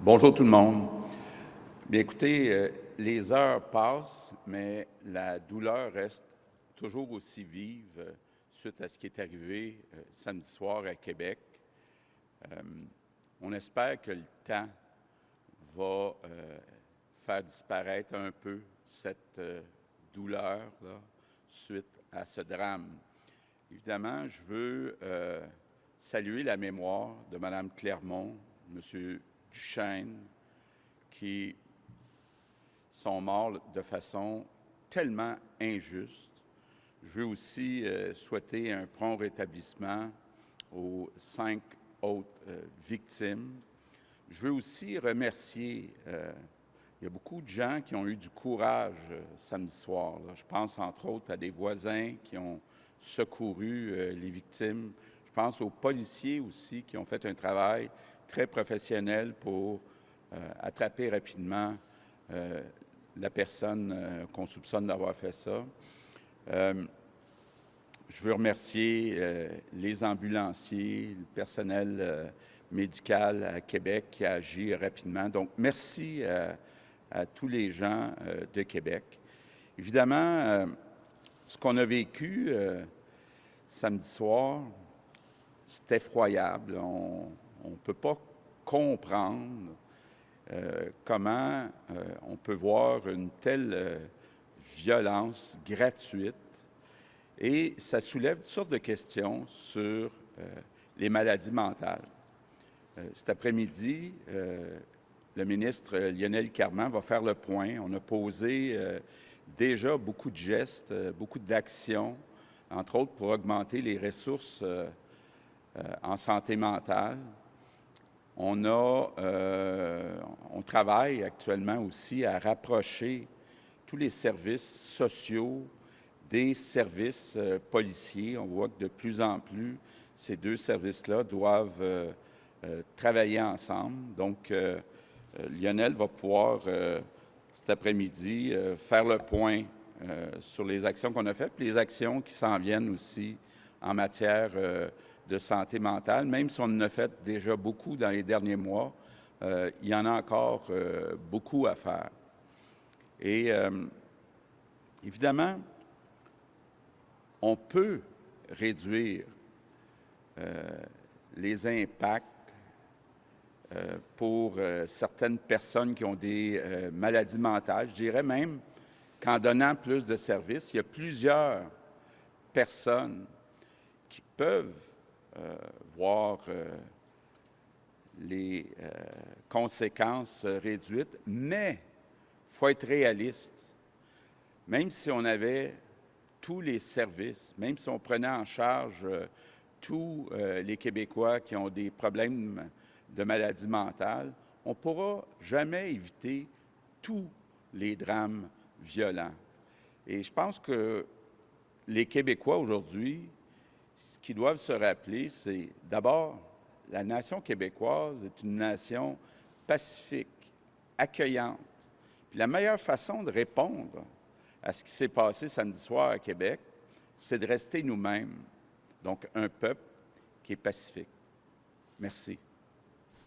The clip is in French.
Bonjour tout le monde. Bien écoutez, les heures passent, mais la douleur reste toujours aussi vive suite à ce qui est arrivé samedi soir à Québec. On espère que le temps va faire disparaître un peu cette douleur là, suite à ce drame. Évidemment, je veux saluer la mémoire de Mme Clermont, M. Duchesne, qui sont morts de façon tellement injuste. Je veux aussi souhaiter un prompt rétablissement aux 5 autres victimes. Je veux aussi remercier, il y a beaucoup de gens qui ont eu du courage samedi soir. Là. Je pense entre autres à des voisins qui ont secouru les victimes. Je pense aux policiers aussi qui ont fait un travail très professionnel pour attraper rapidement la personne qu'on soupçonne d'avoir fait ça. Je veux remercier les ambulanciers, le personnel médical à Québec qui a agi rapidement. Donc, merci à tous les gens de Québec. Évidemment, ce qu'on a vécu samedi soir, c'est effroyable. On ne peut pas comprendre comment on peut voir une telle violence gratuite. Et ça soulève toutes sortes de questions sur les maladies mentales. Cet après-midi, le ministre Lionel Carman va faire le point. On a posé déjà beaucoup de gestes, beaucoup d'actions, entre autres pour augmenter les ressources en santé mentale. On travaille actuellement aussi à rapprocher tous les services sociaux des services policiers. On voit que de plus en plus, ces deux services-là doivent travailler ensemble. Donc, Lionel va pouvoir, cet après-midi, faire le point sur les actions qu'on a faites, puis les actions qui s'en viennent aussi en matière de santé mentale. Même si on en a fait déjà beaucoup dans les derniers mois, il y en a encore beaucoup à faire. Et évidemment, on peut réduire les impacts pour certaines personnes qui ont des maladies mentales. Je dirais même qu'en donnant plus de services, il y a plusieurs personnes qui peuvent voir les conséquences réduites, mais il faut être réaliste. Même si on avait tous les services, même si on prenait en charge tous les Québécois qui ont des problèmes de maladies mentales, on ne pourra jamais éviter tous les drames violents. Et je pense que les Québécois aujourd'hui, ce qu'ils doivent se rappeler, c'est d'abord, la nation québécoise est une nation pacifique, accueillante. Puis la meilleure façon de répondre à ce qui s'est passé samedi soir à Québec, c'est de rester nous-mêmes. Donc, un peuple qui est pacifique. Merci.